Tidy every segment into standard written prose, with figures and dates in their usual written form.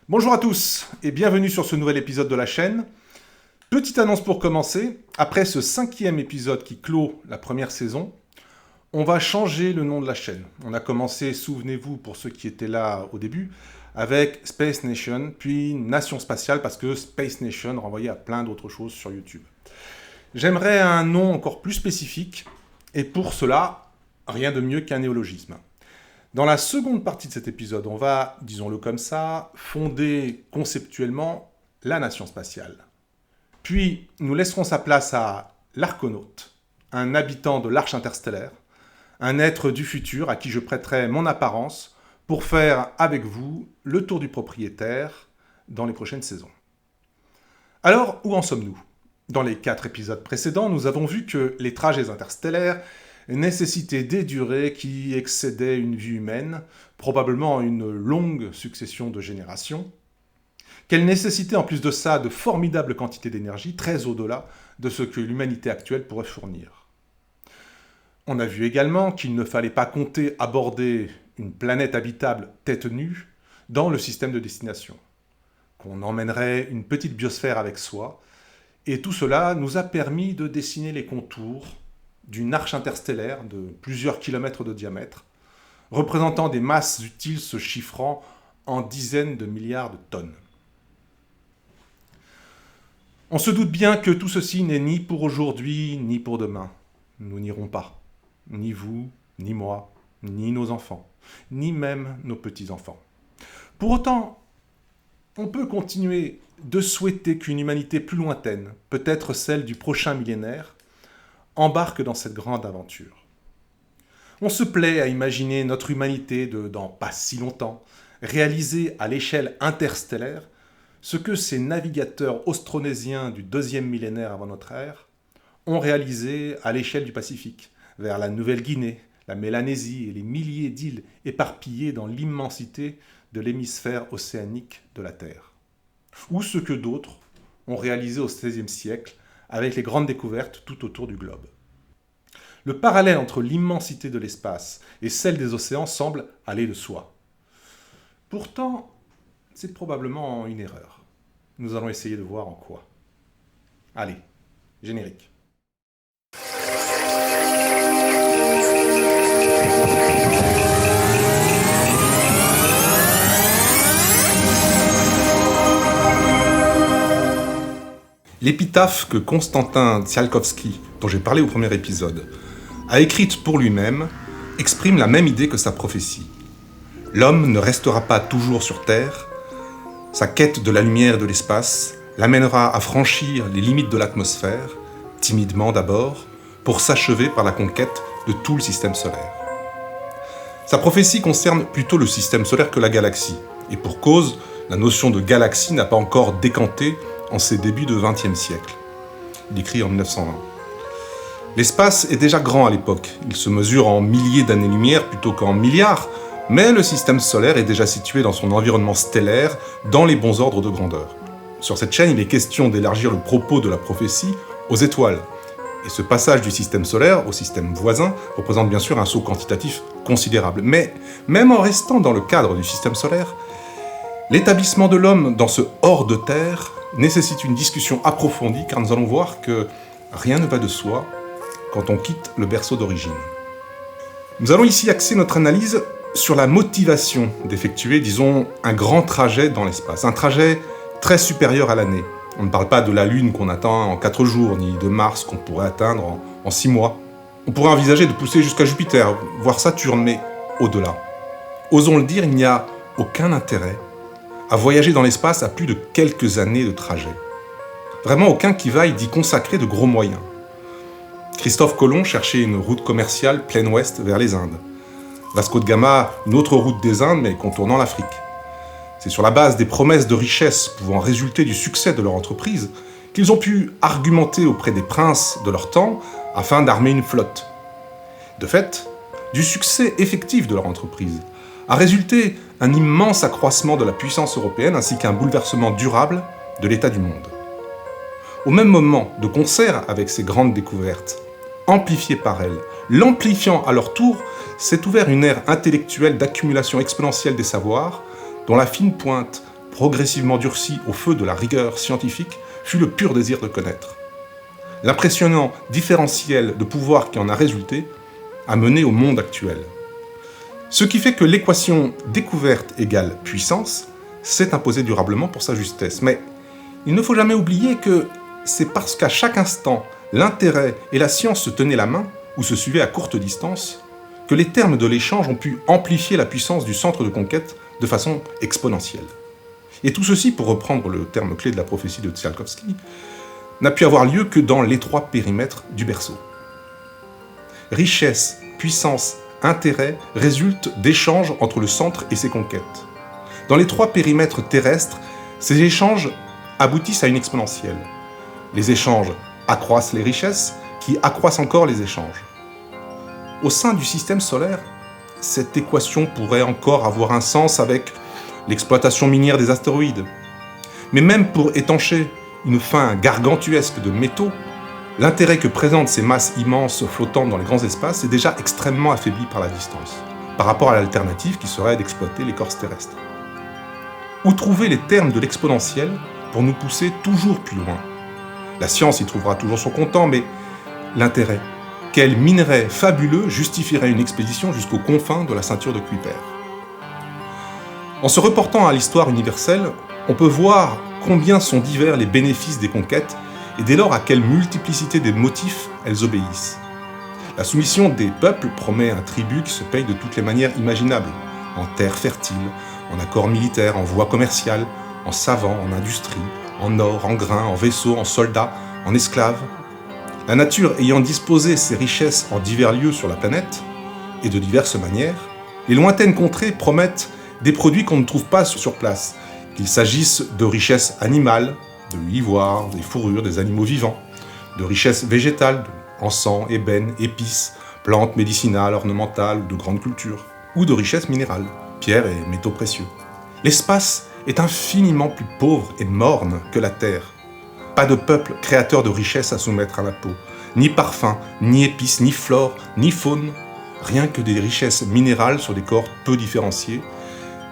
Bonjour à tous et bienvenue sur ce nouvel épisode de la chaîne. Petite annonce pour commencer, après ce 5e épisode qui clôt la première saison, on va changer le nom de la chaîne. On a commencé, souvenez-vous pour ceux qui étaient là au début, avec Space Nation, puis Nation Spatiale parce que Space Nation renvoyait à plein d'autres choses sur YouTube. J'aimerais un nom encore plus spécifique et pour cela, rien de mieux qu'un néologisme. Dans la seconde partie de cet épisode, on va, disons-le comme ça, fonder conceptuellement la nation spatiale. Puis, nous laisserons sa place à l'arconaute, un habitant de l'arche interstellaire, un être du futur à qui je prêterai mon apparence pour faire avec vous le tour du propriétaire dans les prochaines saisons. Alors, où en sommes-nous ? Dans les 4 épisodes précédents, nous avons vu que les trajets interstellaires nécessitaient des durées qui excédaient une vie humaine, probablement une longue succession de générations, qu'elles nécessitaient en plus de ça de formidables quantités d'énergie, très au-delà de ce que l'humanité actuelle pourrait fournir. On a vu également qu'il ne fallait pas compter aborder une planète habitable tête nue dans le système de destination, qu'on emmènerait une petite biosphère avec soi, et tout cela nous a permis de dessiner les contours d'une arche interstellaire de plusieurs kilomètres de diamètre, représentant des masses utiles se chiffrant en dizaines de milliards de tonnes. On se doute bien que tout ceci n'est ni pour aujourd'hui, ni pour demain. Nous n'irons pas. Ni vous, ni moi, ni nos enfants, ni même nos petits-enfants. Pour autant, on peut continuer de souhaiter qu'une humanité plus lointaine, peut-être celle du prochain millénaire, embarque dans cette grande aventure. On se plaît à imaginer notre humanité dans pas si longtemps, réaliser à l'échelle interstellaire ce que ces navigateurs austronésiens du 2e millénaire avant notre ère ont réalisé à l'échelle du Pacifique, vers la Nouvelle-Guinée, la Mélanésie et les milliers d'îles éparpillées dans l'immensité de l'hémisphère océanique de la Terre. Ou ce que d'autres ont réalisé au XVIe siècle avec les grandes découvertes tout autour du globe. Le parallèle entre l'immensité de l'espace et celle des océans semble aller de soi. Pourtant, c'est probablement une erreur. Nous allons essayer de voir en quoi. Allez, générique. L'épitaphe que Konstantin Tsiolkovsky, dont j'ai parlé au premier épisode, a écrite pour lui-même, exprime la même idée que sa prophétie. L'homme ne restera pas toujours sur Terre, sa quête de la lumière et de l'espace l'amènera à franchir les limites de l'atmosphère, timidement d'abord, pour s'achever par la conquête de tout le système solaire. Sa prophétie concerne plutôt le système solaire que la galaxie, et pour cause, la notion de galaxie n'a pas encore décanté en ses débuts de XXe siècle. Il écrit en 1920. L'espace est déjà grand à l'époque, il se mesure en milliers d'années-lumière plutôt qu'en milliards, mais le système solaire est déjà situé dans son environnement stellaire, dans les bons ordres de grandeur. Sur cette chaîne, il est question d'élargir le propos de la prophétie aux étoiles. Et ce passage du système solaire au système voisin représente bien sûr un saut quantitatif considérable. Mais même en restant dans le cadre du système solaire, l'établissement de l'homme dans ce hors de Terre nécessite une discussion approfondie car nous allons voir que rien ne va de soi quand on quitte le berceau d'origine. Nous allons ici axer notre analyse sur la motivation d'effectuer, disons, un grand trajet dans l'espace, un trajet très supérieur à l'année. On ne parle pas de la Lune qu'on atteint en 4 jours, ni de Mars qu'on pourrait atteindre en 6 mois. On pourrait envisager de pousser jusqu'à Jupiter, voire Saturne, mais au-delà. Osons le dire, il n'y a aucun intérêt à voyager dans l'espace à plus de quelques années de trajet. Vraiment aucun qui vaille d'y consacrer de gros moyens. Christophe Colomb cherchait une route commerciale plein ouest vers les Indes. Vasco de Gama, une autre route des Indes, mais contournant l'Afrique. C'est sur la base des promesses de richesse pouvant résulter du succès de leur entreprise qu'ils ont pu argumenter auprès des princes de leur temps afin d'armer une flotte. De fait, du succès effectif de leur entreprise a résulté un immense accroissement de la puissance européenne ainsi qu'un bouleversement durable de l'état du monde. Au même moment, de concert avec ces grandes découvertes, amplifiées par elles, l'amplifiant à leur tour, s'est ouvert une ère intellectuelle d'accumulation exponentielle des savoirs, dont la fine pointe progressivement durci au feu de la rigueur scientifique, fut le pur désir de connaître. L'impressionnant différentiel de pouvoir qui en a résulté a mené au monde actuel. Ce qui fait que l'équation découverte égale puissance s'est imposée durablement pour sa justesse. Mais il ne faut jamais oublier que c'est parce qu'à chaque instant, l'intérêt et la science se tenaient la main, ou se suivaient à courte distance, que les termes de l'échange ont pu amplifier la puissance du centre de conquête de façon exponentielle. Et tout ceci, pour reprendre le terme clé de la prophétie de Tsiolkovsky, n'a pu avoir lieu que dans l'étroit périmètre du berceau. Richesse, puissance, intérêt résultent d'échanges entre le centre et ses conquêtes. Dans l'étroit périmètre terrestre, ces échanges aboutissent à une exponentielle. Les échanges accroissent les richesses, qui accroissent encore les échanges. Au sein du système solaire, cette équation pourrait encore avoir un sens avec l'exploitation minière des astéroïdes. Mais même pour étancher une fin gargantuesque de métaux, l'intérêt que présentent ces masses immenses flottant dans les grands espaces est déjà extrêmement affaibli par la distance, par rapport à l'alternative qui serait d'exploiter l'écorce terrestre. Où trouver les termes de l'exponentiel pour nous pousser toujours plus loin? La science y trouvera toujours son comptant, mais l'intérêt, quel minerai fabuleux justifierait une expédition jusqu'aux confins de la ceinture de Kuiper? En se reportant à l'histoire universelle, on peut voir combien sont divers les bénéfices des conquêtes et dès lors à quelle multiplicité des motifs elles obéissent. La soumission des peuples promet un tribut qui se paye de toutes les manières imaginables, en terres fertiles, en accords militaires, en voies commerciales, en savants, en industrie, en or, en grains, en vaisseaux, en soldats, en esclaves. La nature ayant disposé ses richesses en divers lieux sur la planète, et de diverses manières, les lointaines contrées promettent des produits qu'on ne trouve pas sur place, qu'il s'agisse de richesses animales, de l'ivoire, des fourrures, des animaux vivants, de richesses végétales, encens, ébène, épices, plantes médicinales, ornementales ou de grandes cultures, ou de richesses minérales, pierres et métaux précieux. L'espace est infiniment plus pauvre et morne que la Terre. Pas de peuple créateur de richesses à soumettre à la peau, ni parfums, ni épices, ni flore, ni faune, rien que des richesses minérales sur des corps peu différenciés,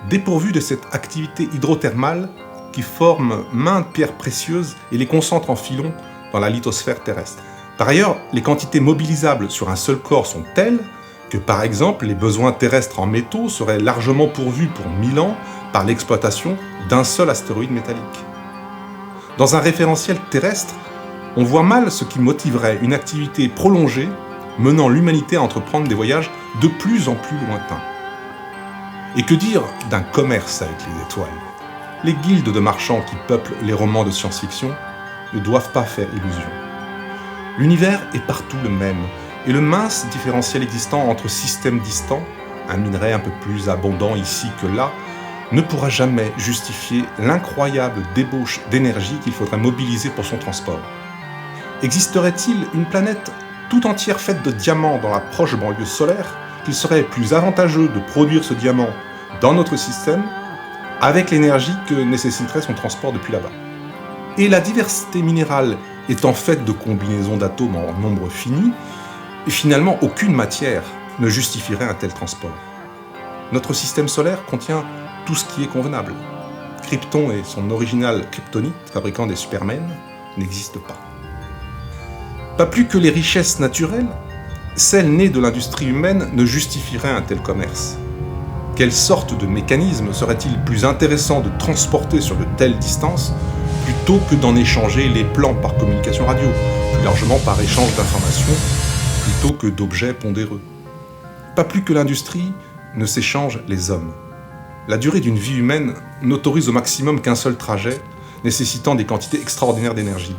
dépourvus de cette activité hydrothermale qui forme maintes pierres précieuses et les concentre en filons dans la lithosphère terrestre. Par ailleurs, les quantités mobilisables sur un seul corps sont telles que, par exemple, les besoins terrestres en métaux seraient largement pourvus pour 1000 ans par l'exploitation d'un seul astéroïde métallique. Dans un référentiel terrestre, on voit mal ce qui motiverait une activité prolongée menant l'humanité à entreprendre des voyages de plus en plus lointains. Et que dire d'un commerce avec les étoiles? Les guildes de marchands qui peuplent les romans de science-fiction ne doivent pas faire illusion. L'univers est partout le même, et le mince différentiel existant entre systèmes distants, un minerai un peu plus abondant ici que là, ne pourra jamais justifier l'incroyable débauche d'énergie qu'il faudrait mobiliser pour son transport. Existerait-il une planète tout entière faite de diamants dans la proche banlieue solaire qu'il serait plus avantageux de produire ce diamant dans notre système avec l'énergie que nécessiterait son transport depuis là-bas? Et la diversité minérale étant faite de combinaisons d'atomes en nombre fini, et finalement aucune matière ne justifierait un tel transport. Notre système solaire contient tout ce qui est convenable. Krypton et son original kryptonite, fabricant des supermen, n'existent pas. Pas plus que les richesses naturelles, celles nées de l'industrie humaine ne justifieraient un tel commerce. Quelle sorte de mécanisme serait-il plus intéressant de transporter sur de telles distances plutôt que d'en échanger les plans par communication radio, plus largement par échange d'informations, plutôt que d'objets pondéreux? Pas plus que l'industrie ne s'échange les hommes. La durée d'une vie humaine n'autorise au maximum qu'un seul trajet, nécessitant des quantités extraordinaires d'énergie.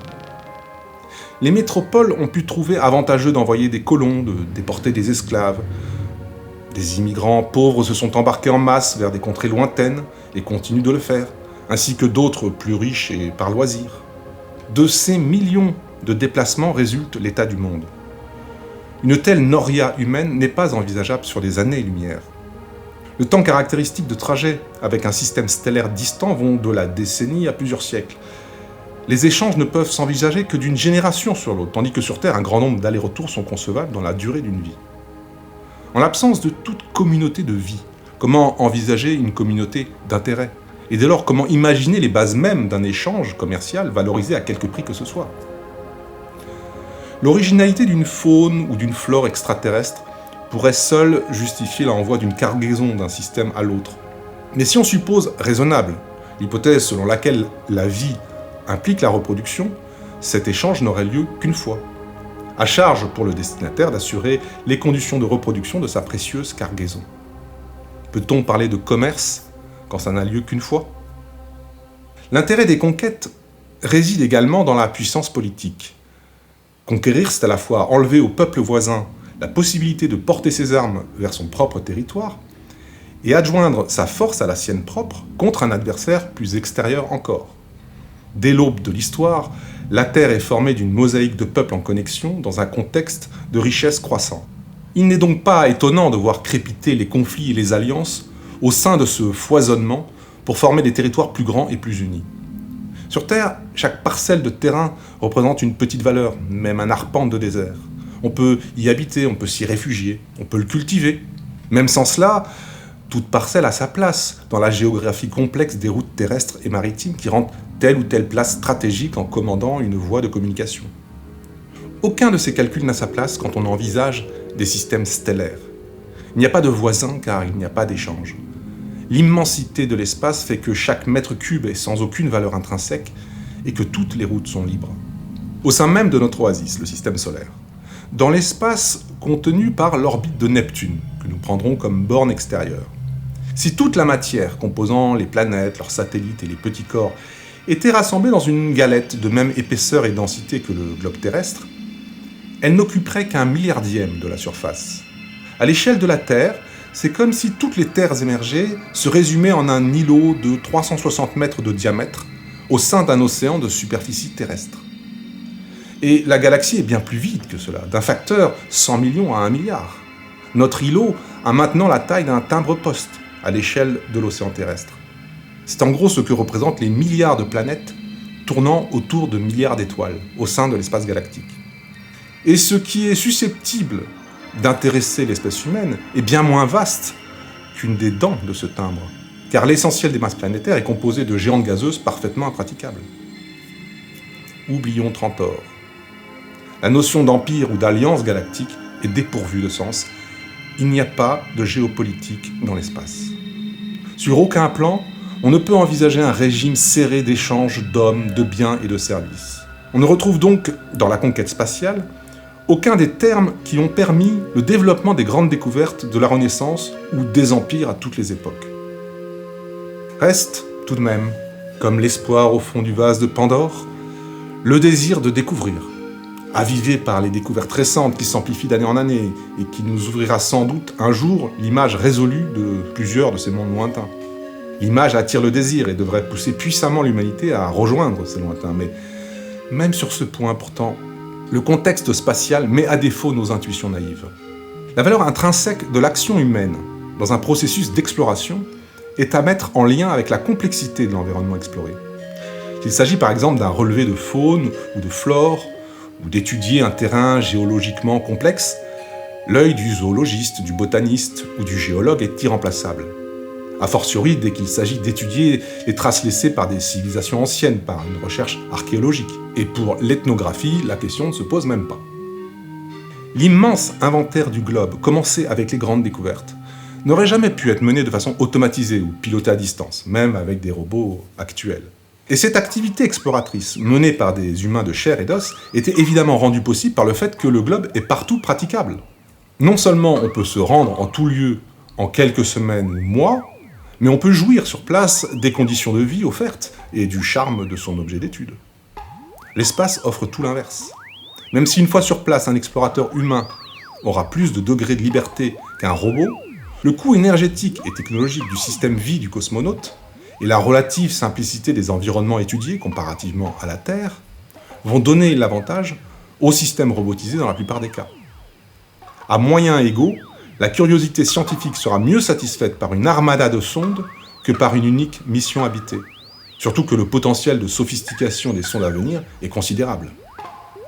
Les métropoles ont pu trouver avantageux d'envoyer des colons, de déporter des esclaves. Des immigrants pauvres se sont embarqués en masse vers des contrées lointaines et continuent de le faire, ainsi que d'autres plus riches et par loisir. De ces millions de déplacements résulte l'état du monde. Une telle noria humaine n'est pas envisageable sur des années-lumière. Le temps caractéristique de trajet avec un système stellaire distant vont de la décennie à plusieurs siècles. Les échanges ne peuvent s'envisager que d'une génération sur l'autre, tandis que sur Terre, un grand nombre d'allers-retours sont concevables dans la durée d'une vie. En l'absence de toute communauté de vie, comment envisager une communauté d'intérêt? Et dès lors, comment imaginer les bases mêmes d'un échange commercial valorisé à quelque prix que ce soit ? L'originalité d'une faune ou d'une flore extraterrestre pourrait seule justifier l'envoi d'une cargaison d'un système à l'autre. Mais si on suppose raisonnable l'hypothèse selon laquelle la vie implique la reproduction, cet échange n'aurait lieu qu'une fois. À charge pour le destinataire d'assurer les conditions de reproduction de sa précieuse cargaison. Peut-on parler de commerce quand ça n'a lieu qu'une fois ? L'intérêt des conquêtes réside également dans la puissance politique. Conquérir, c'est à la fois enlever au peuple voisin la possibilité de porter ses armes vers son propre territoire et adjoindre sa force à la sienne propre contre un adversaire plus extérieur encore. Dès l'aube de l'histoire, la Terre est formée d'une mosaïque de peuples en connexion dans un contexte de richesse croissant. Il n'est donc pas étonnant de voir crépiter les conflits et les alliances au sein de ce foisonnement pour former des territoires plus grands et plus unis. Sur Terre, chaque parcelle de terrain représente une petite valeur, même un arpent de désert. On peut y habiter, on peut s'y réfugier, on peut le cultiver. Même sans cela, toute parcelle a sa place dans la géographie complexe des routes terrestres et maritimes qui rendent telle ou telle place stratégique en commandant une voie de communication. Aucun de ces calculs n'a sa place quand on envisage des systèmes stellaires. Il n'y a pas de voisins car il n'y a pas d'échange. L'immensité de l'espace fait que chaque mètre cube est sans aucune valeur intrinsèque et que toutes les routes sont libres. Au sein même de notre oasis, le système solaire, dans l'espace contenu par l'orbite de Neptune, que nous prendrons comme borne extérieure. Si toute la matière composant les planètes, leurs satellites et les petits corps était rassemblée dans une galette de même épaisseur et densité que le globe terrestre, elle n'occuperait qu'un milliardième de la surface. À l'échelle de la Terre, c'est comme si toutes les terres émergées se résumaient en un îlot de 360 mètres de diamètre au sein d'un océan de superficie terrestre. Et la galaxie est bien plus vide que cela, d'un facteur 100 millions à 1 milliard. Notre îlot a maintenant la taille d'un timbre-poste à l'échelle de l'océan terrestre. C'est en gros ce que représentent les milliards de planètes tournant autour de milliards d'étoiles au sein de l'espace galactique. Et ce qui est susceptible d'intéresser l'espèce humaine est bien moins vaste qu'une des dents de ce timbre, car l'essentiel des masses planétaires est composé de géantes gazeuses parfaitement impraticables. Oublions Trantor. La notion d'empire ou d'alliance galactique est dépourvue de sens. Il n'y a pas de géopolitique dans l'espace. Sur aucun plan, on ne peut envisager un régime serré d'échanges d'hommes, de biens et de services. On ne retrouve donc, dans la conquête spatiale, aucun des termes qui ont permis le développement des grandes découvertes de la Renaissance ou des empires à toutes les époques. Reste, tout de même, comme l'espoir au fond du vase de Pandore, le désir de découvrir, avivé par les découvertes récentes qui s'amplifient d'année en année et qui nous ouvrira sans doute un jour l'image résolue de plusieurs de ces mondes lointains. L'image attire le désir et devrait pousser puissamment l'humanité à rejoindre ces lointains, mais même sur ce point pourtant, le contexte spatial met à défaut nos intuitions naïves. La valeur intrinsèque de l'action humaine dans un processus d'exploration est à mettre en lien avec la complexité de l'environnement exploré. S'il s'agit par exemple d'un relevé de faune ou de flore, ou d'étudier un terrain géologiquement complexe, l'œil du zoologiste, du botaniste ou du géologue est irremplaçable. A fortiori dès qu'il s'agit d'étudier les traces laissées par des civilisations anciennes par une recherche archéologique. Et pour l'ethnographie, la question ne se pose même pas. L'immense inventaire du globe, commencé avec les grandes découvertes, n'aurait jamais pu être mené de façon automatisée ou pilotée à distance, même avec des robots actuels. Et cette activité exploratrice, menée par des humains de chair et d'os, était évidemment rendue possible par le fait que le globe est partout praticable. Non seulement on peut se rendre en tout lieu en quelques semaines ou mois, mais on peut jouir sur place des conditions de vie offertes et du charme de son objet d'étude. L'espace offre tout l'inverse. Même si une fois sur place, un explorateur humain aura plus de degrés de liberté qu'un robot, le coût énergétique et technologique du système vie du cosmonaute et la relative simplicité des environnements étudiés comparativement à la Terre vont donner l'avantage au système robotisé dans la plupart des cas. À moyens égaux, la curiosité scientifique sera mieux satisfaite par une armada de sondes que par une unique mission habitée. Surtout que le potentiel de sophistication des sondes à venir est considérable.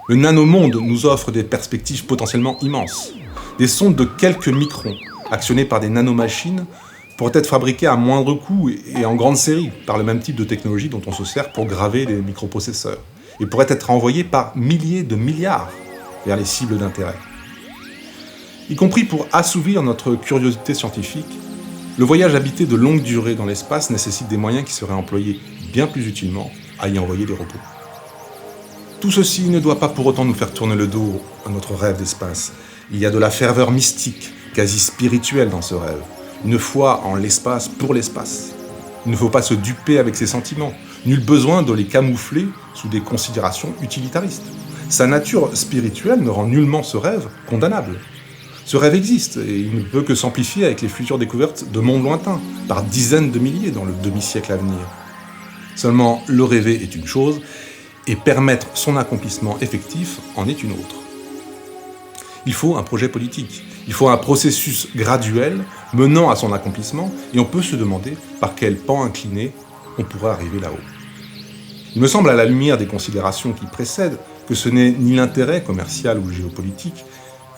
Le nanomonde nous offre des perspectives potentiellement immenses. Des sondes de quelques microns, actionnées par des nanomachines, pourrait être fabriqué à moindre coût et en grande série par le même type de technologie dont on se sert pour graver des microprocesseurs, et pourrait être envoyé par milliers de milliards vers les cibles d'intérêt. Y compris pour assouvir notre curiosité scientifique, le voyage habité de longue durée dans l'espace nécessite des moyens qui seraient employés bien plus utilement à y envoyer des robots. Tout ceci ne doit pas pour autant nous faire tourner le dos à notre rêve d'espace. Il y a de la ferveur mystique, quasi spirituelle dans ce rêve. Une foi en l'espace pour l'espace. Il ne faut pas se duper avec ses sentiments. Nul besoin de les camoufler sous des considérations utilitaristes. Sa nature spirituelle ne rend nullement ce rêve condamnable. Ce rêve existe et il ne peut que s'amplifier avec les futures découvertes de mondes lointains, par dizaines de milliers dans le demi-siècle à venir. Seulement, le rêver est une chose, et permettre son accomplissement effectif en est une autre. Il faut un projet politique, il faut un processus graduel menant à son accomplissement, et on peut se demander par quel pan incliné on pourrait arriver là-haut. Il me semble, à la lumière des considérations qui précèdent, que ce n'est ni l'intérêt commercial ou géopolitique,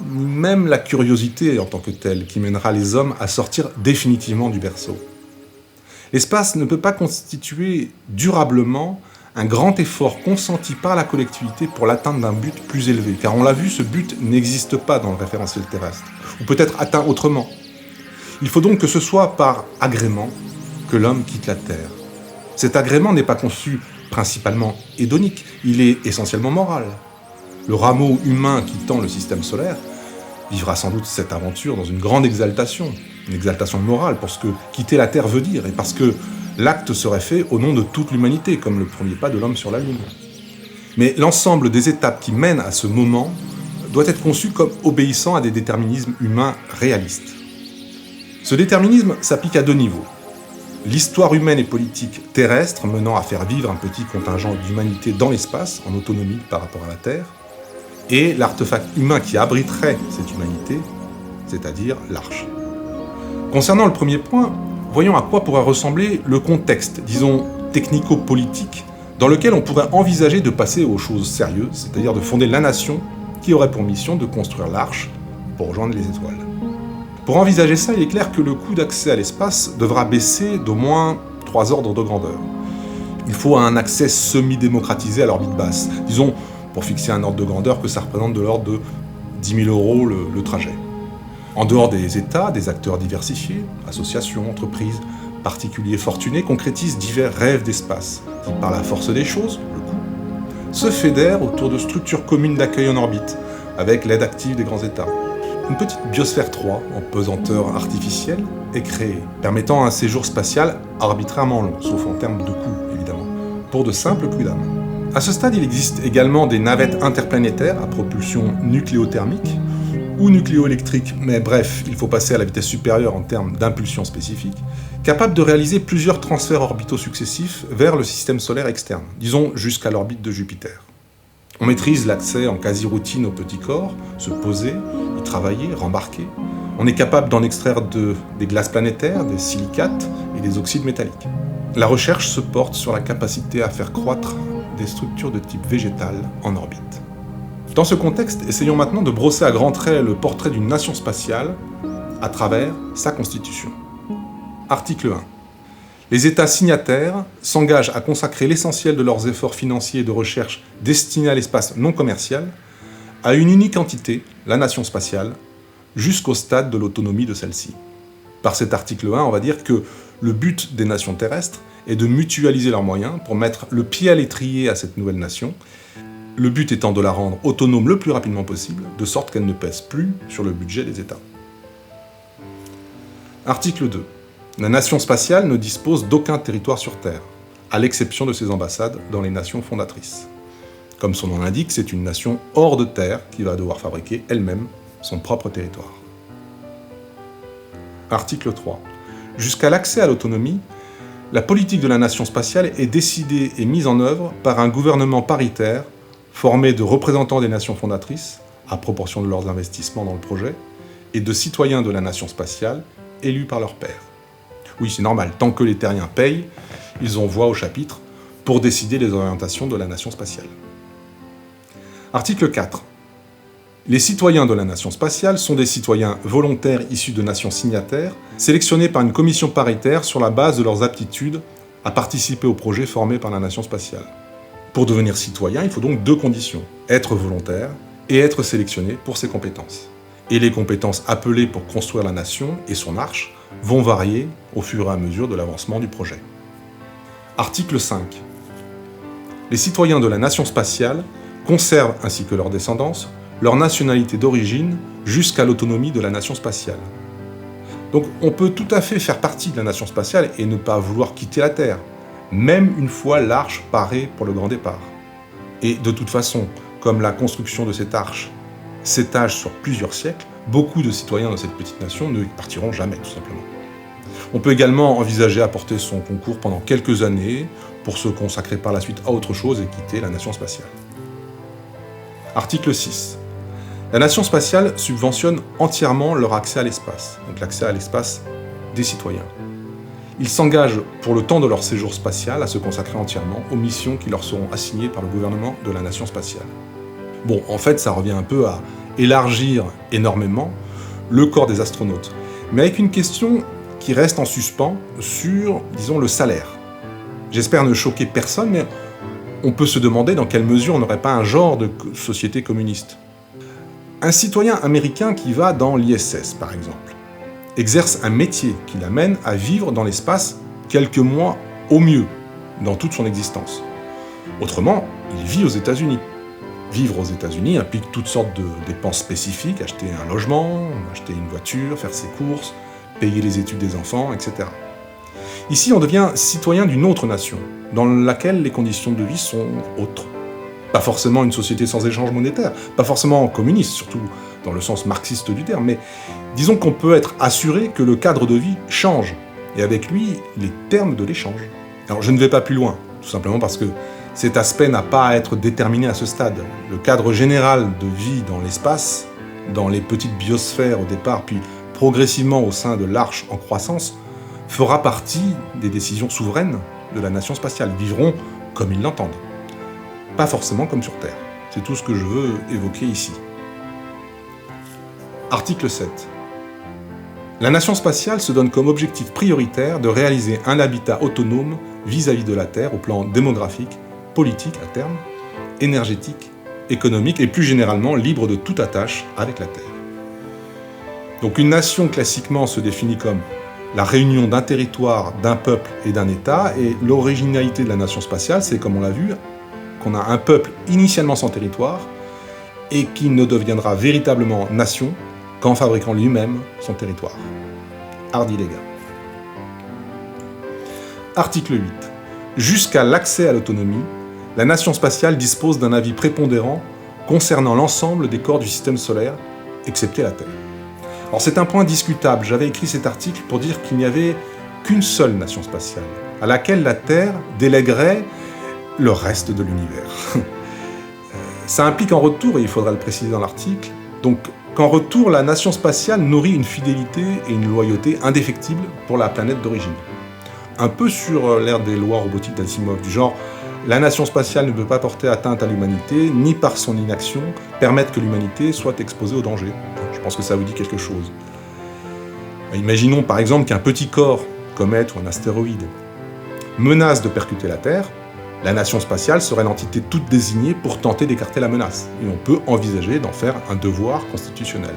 ni même la curiosité en tant que telle qui mènera les hommes à sortir définitivement du berceau. L'espace ne peut pas constituer durablement un grand effort consenti par la collectivité pour l'atteinte d'un but plus élevé, car on l'a vu, ce but n'existe pas dans le référentiel terrestre, ou peut être atteint autrement. Il faut donc que ce soit par agrément que l'homme quitte la Terre. Cet agrément n'est pas conçu principalement hédonique, il est essentiellement moral. Le rameau humain quittant le système solaire vivra sans doute cette aventure dans une grande exaltation, une exaltation morale pour ce que quitter la Terre veut dire, et parce que l'acte serait fait au nom de toute l'humanité, comme le premier pas de l'homme sur la Lune. Mais l'ensemble des étapes qui mènent à ce moment doit être conçu comme obéissant à des déterminismes humains réalistes. Ce déterminisme s'applique à deux niveaux. L'histoire humaine et politique terrestre menant à faire vivre un petit contingent d'humanité dans l'espace, en autonomie par rapport à la Terre, et l'artefact humain qui abriterait cette humanité, c'est-à-dire l'arche. Concernant le premier point, voyons à quoi pourrait ressembler le contexte, disons technico-politique, dans lequel on pourrait envisager de passer aux choses sérieuses, c'est-à-dire de fonder la nation qui aurait pour mission de construire l'arche pour rejoindre les étoiles. Pour envisager ça, il est clair que le coût d'accès à l'espace devra baisser d'au moins 3 ordres de grandeur. Il faut un accès semi-démocratisé à l'orbite basse, disons, pour fixer un ordre de grandeur, que ça représente de l'ordre de 10 000 € le trajet. En dehors des États, des acteurs diversifiés, associations, entreprises, particuliers fortunés, concrétisent divers rêves d'espace, qui, par la force des choses, le coût, se fédèrent autour de structures communes d'accueil en orbite, avec l'aide active des grands États. Une petite biosphère 3, en pesanteur artificielle, est créée, permettant un séjour spatial arbitrairement long, sauf en termes de coût, évidemment, pour de simples prud'hommes. À ce stade, il existe également des navettes interplanétaires à propulsion nucléothermique ou nucléoélectrique, mais bref, il faut passer à la vitesse supérieure en termes d'impulsion spécifique, capables de réaliser plusieurs transferts orbitaux successifs vers le système solaire externe, disons jusqu'à l'orbite de Jupiter. On maîtrise l'accès en quasi-routine au petit corps, se poser, y travailler, rembarquer. On est capable d'en extraire des glaces planétaires, des silicates et des oxydes métalliques. La recherche se porte sur la capacité à faire croître des structures de type végétal en orbite. Dans ce contexte, essayons maintenant de brosser à grands traits le portrait d'une nation spatiale à travers sa constitution. Article 1. Les États signataires s'engagent à consacrer l'essentiel de leurs efforts financiers et de recherche destinés à l'espace non commercial à une unique entité, la nation spatiale, jusqu'au stade de l'autonomie de celle-ci. Par cet article 1, on va dire que le but des nations terrestres est de mutualiser leurs moyens pour mettre le pied à l'étrier à cette nouvelle nation, le but étant de la rendre autonome le plus rapidement possible, de sorte qu'elle ne pèse plus sur le budget des États. Article 2. La nation spatiale ne dispose d'aucun territoire sur Terre, à l'exception de ses ambassades dans les nations fondatrices. Comme son nom l'indique, c'est une nation hors de Terre qui va devoir fabriquer elle-même son propre territoire. Article 3. Jusqu'à l'accès à l'autonomie, la politique de la nation spatiale est décidée et mise en œuvre par un gouvernement paritaire formé de représentants des nations fondatrices, à proportion de leurs investissements dans le projet, et de citoyens de la nation spatiale élus par leurs pairs. Oui, c'est normal, tant que les terriens payent, ils ont voix au chapitre pour décider des orientations de la nation spatiale. Article 4. Les citoyens de la nation spatiale sont des citoyens volontaires issus de nations signataires, sélectionnés par une commission paritaire sur la base de leurs aptitudes à participer au projet formé par la nation spatiale. Pour devenir citoyen, il faut donc 2 conditions, être volontaire et être sélectionné pour ses compétences. Et les compétences appelées pour construire la nation et son arche vont varier au fur et à mesure de l'avancement du projet. Article 5. Les citoyens de la nation spatiale conservent, ainsi que leurs descendants, leur nationalité d'origine jusqu'à l'autonomie de la nation spatiale. Donc on peut tout à fait faire partie de la nation spatiale et ne pas vouloir quitter la Terre, même une fois l'arche parée pour le grand départ. Et de toute façon, comme la construction de cette arche s'étage sur plusieurs siècles, beaucoup de citoyens de cette petite nation ne partiront jamais, tout simplement. On peut également envisager apporter son concours pendant quelques années pour se consacrer par la suite à autre chose et quitter la nation spatiale. Article 6. La nation spatiale subventionne entièrement leur accès à l'espace, donc l'accès à l'espace des citoyens. Ils s'engagent pour le temps de leur séjour spatial à se consacrer entièrement aux missions qui leur seront assignées par le gouvernement de la nation spatiale. Bon, en fait, ça revient un peu à élargir énormément le corps des astronautes, mais avec une question qui reste en suspens sur, disons, le salaire. J'espère ne choquer personne, mais on peut se demander dans quelle mesure on n'aurait pas un genre de société communiste. Un citoyen américain qui va dans l'ISS, par exemple, exerce un métier qui l'amène à vivre dans l'espace quelques mois au mieux, dans toute son existence. Autrement, il vit aux États-Unis. Vivre aux États-Unis implique toutes sortes de dépenses spécifiques, acheter un logement, acheter une voiture, faire ses courses, payer les études des enfants, etc. Ici, on devient citoyen d'une autre nation, dans laquelle les conditions de vie sont autres. Pas forcément une société sans échange monétaire, pas forcément communiste, surtout dans le sens marxiste du terme, mais disons qu'on peut être assuré que le cadre de vie change, et avec lui, les termes de l'échange. Alors je ne vais pas plus loin, tout simplement parce que cet aspect n'a pas à être déterminé à ce stade. Le cadre général de vie dans l'espace, dans les petites biosphères au départ, puis progressivement au sein de l'arche en croissance, fera partie des décisions souveraines de la nation spatiale. Ils vivront comme ils l'entendent. Pas forcément comme sur Terre. C'est tout ce que je veux évoquer ici. Article 7. La nation spatiale se donne comme objectif prioritaire de réaliser un habitat autonome vis-à-vis de la Terre au plan démographique, politique à terme, énergétique, économique et plus généralement libre de toute attache avec la Terre. Donc une nation classiquement se définit comme la réunion d'un territoire, d'un peuple et d'un État, et l'originalité de la nation spatiale, c'est, comme on l'a vu, qu'on a un peuple initialement sans territoire et qui ne deviendra véritablement nation qu'en fabriquant lui-même son territoire. Hardi les gars. Article 8. Jusqu'à l'accès à l'autonomie, la nation spatiale dispose d'un avis prépondérant concernant l'ensemble des corps du système solaire, excepté la Terre. Alors c'est un point discutable, j'avais écrit cet article pour dire qu'il n'y avait qu'une seule nation spatiale, à laquelle la Terre délèguerait le reste de l'univers. Ça implique en retour, et il faudra le préciser dans l'article, donc qu'en retour, la nation spatiale nourrit une fidélité et une loyauté indéfectibles pour la planète d'origine. Un peu sur l'ère des lois robotiques d'Asimov, du genre la nation spatiale ne peut pas porter atteinte à l'humanité, ni par son inaction permettre que l'humanité soit exposée au danger. Je pense que ça vous dit quelque chose. Imaginons par exemple qu'un petit corps, comète ou un astéroïde, menace de percuter la Terre. La nation spatiale serait l'entité toute désignée pour tenter d'écarter la menace, et on peut envisager d'en faire un devoir constitutionnel.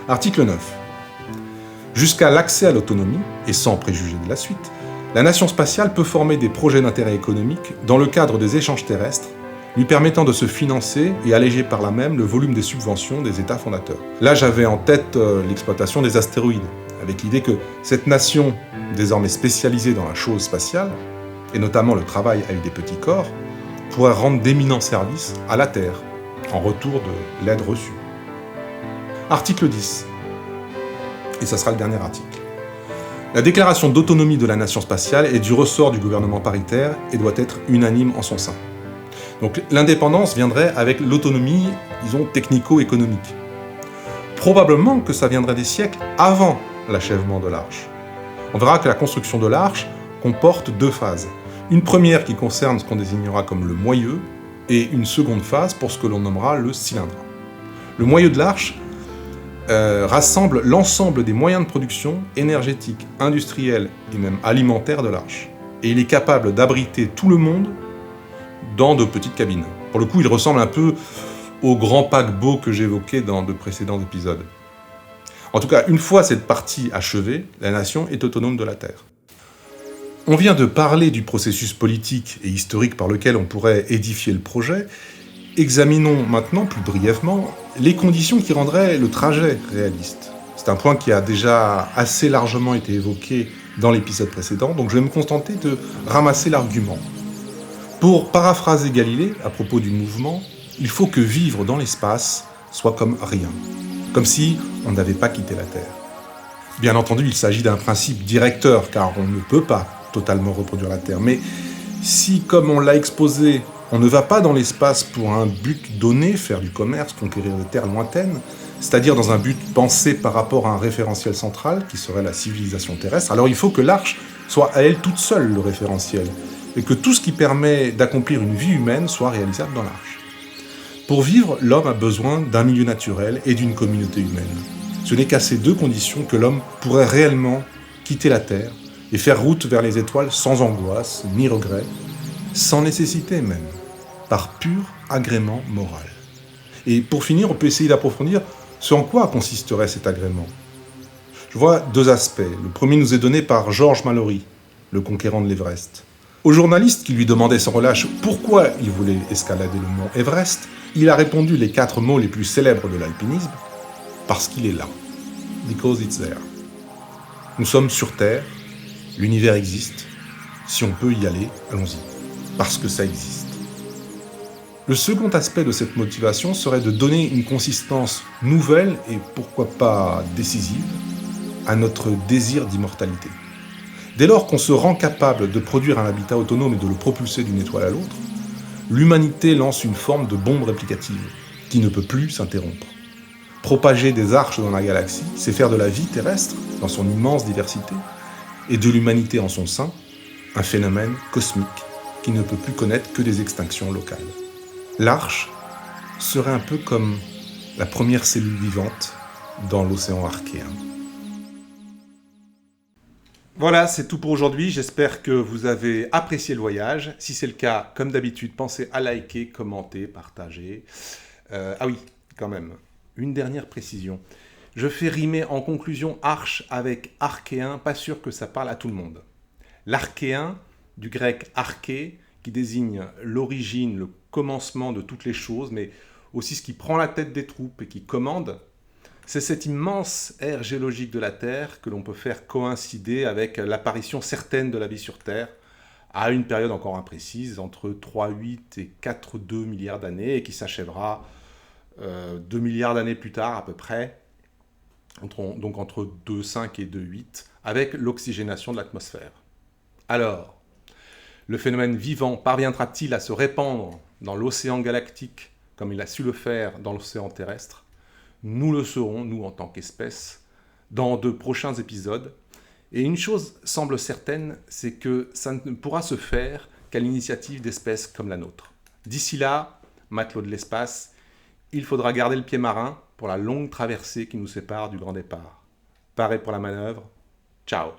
Article 9. Jusqu'à l'accès à l'autonomie, et sans préjuger de la suite, la nation spatiale peut former des projets d'intérêt économique dans le cadre des échanges terrestres, lui permettant de se financer et alléger par là même le volume des subventions des États fondateurs. Là, j'avais en tête l'exploitation des astéroïdes, avec l'idée que cette nation, désormais spécialisée dans la chose spatiale, et notamment le travail avec des petits corps, pourrait rendre d'éminents services à la Terre, en retour de l'aide reçue. Article 10. Et ça sera le dernier article. La déclaration d'autonomie de la nation spatiale est du ressort du gouvernement paritaire et doit être unanime en son sein. Donc l'indépendance viendrait avec l'autonomie, disons, technico-économique. Probablement que ça viendrait des siècles avant l'achèvement de l'arche. On verra que la construction de l'arche comporte deux phases. Une première qui concerne ce qu'on désignera comme le moyeu, et une seconde phase pour ce que l'on nommera le cylindre. Le moyeu de l'arche rassemble l'ensemble des moyens de production énergétique, industrielle et même alimentaire de l'arche. Et il est capable d'abriter tout le monde dans de petites cabines. Pour le coup, il ressemble un peu au grand paquebot que j'évoquais dans de précédents épisodes. En tout cas, une fois cette partie achevée, la nation est autonome de la Terre. On vient de parler du processus politique et historique par lequel on pourrait édifier le projet. Examinons maintenant, plus brièvement, les conditions qui rendraient le trajet réaliste. C'est un point qui a déjà assez largement été évoqué dans l'épisode précédent, donc je vais me contenter de ramasser l'argument. Pour paraphraser Galilée à propos du mouvement, il faut que vivre dans l'espace soit comme rien, comme si on n'avait pas quitté la Terre. Bien entendu, il s'agit d'un principe directeur, car on ne peut pas totalement reproduire la Terre, mais si, comme on l'a exposé, on ne va pas dans l'espace pour un but donné, faire du commerce, conquérir des terres lointaines, c'est-à-dire dans un but pensé par rapport à un référentiel central, qui serait la civilisation terrestre, alors il faut que l'arche soit à elle toute seule le référentiel, et que tout ce qui permet d'accomplir une vie humaine soit réalisable dans l'arche. Pour vivre, l'homme a besoin d'un milieu naturel et d'une communauté humaine. Ce n'est qu'à ces deux conditions que l'homme pourrait réellement quitter la Terre et faire route vers les étoiles sans angoisse, ni regret, sans nécessité même, par pur agrément moral. Et pour finir, on peut essayer d'approfondir ce en quoi consisterait cet agrément. Je vois deux aspects. Le premier nous est donné par George Mallory, le conquérant de l'Everest. Au journaliste qui lui demandait sans relâche pourquoi il voulait escalader le mont Everest, il a répondu les 4 mots les plus célèbres de l'alpinisme, parce qu'il est là. Because it's there. Nous sommes sur Terre, l'univers existe, si on peut y aller, allons-y, parce que ça existe. Le second aspect de cette motivation serait de donner une consistance nouvelle et pourquoi pas décisive à notre désir d'immortalité. Dès lors qu'on se rend capable de produire un habitat autonome et de le propulser d'une étoile à l'autre, l'humanité lance une forme de bombe réplicative qui ne peut plus s'interrompre. Propager des arches dans la galaxie, c'est faire de la vie terrestre, dans son immense diversité, et de l'humanité en son sein, un phénomène cosmique qui ne peut plus connaître que des extinctions locales. L'arche serait un peu comme la première cellule vivante dans l'océan archéen. Voilà, c'est tout pour aujourd'hui. J'espère que vous avez apprécié le voyage. Si c'est le cas, comme d'habitude, pensez à liker, commenter, partager. Ah oui, quand même, une dernière précision. Je fais rimer en conclusion arche avec archéen, pas sûr que ça parle à tout le monde. L'archéen, du grec arché, qui désigne l'origine, le commencement de toutes les choses, mais aussi ce qui prend la tête des troupes et qui commande, c'est cette immense ère géologique de la Terre que l'on peut faire coïncider avec l'apparition certaine de la vie sur Terre à une période encore imprécise, entre 3,8 et 4,2 milliards d'années, et qui s'achèvera 2 milliards d'années plus tard à peu près, donc entre 2,5 et 2,8, avec l'oxygénation de l'atmosphère. Alors, le phénomène vivant parviendra-t-il à se répandre dans l'océan galactique comme il a su le faire dans l'océan terrestre ? Nous le saurons, nous en tant qu'espèce, dans de prochains épisodes. Et une chose semble certaine, c'est que ça ne pourra se faire qu'à l'initiative d'espèces comme la nôtre. D'ici là, matelots de l'espace, il faudra garder le pied marin pour la longue traversée qui nous sépare du grand départ. Paré pour la manœuvre, ciao!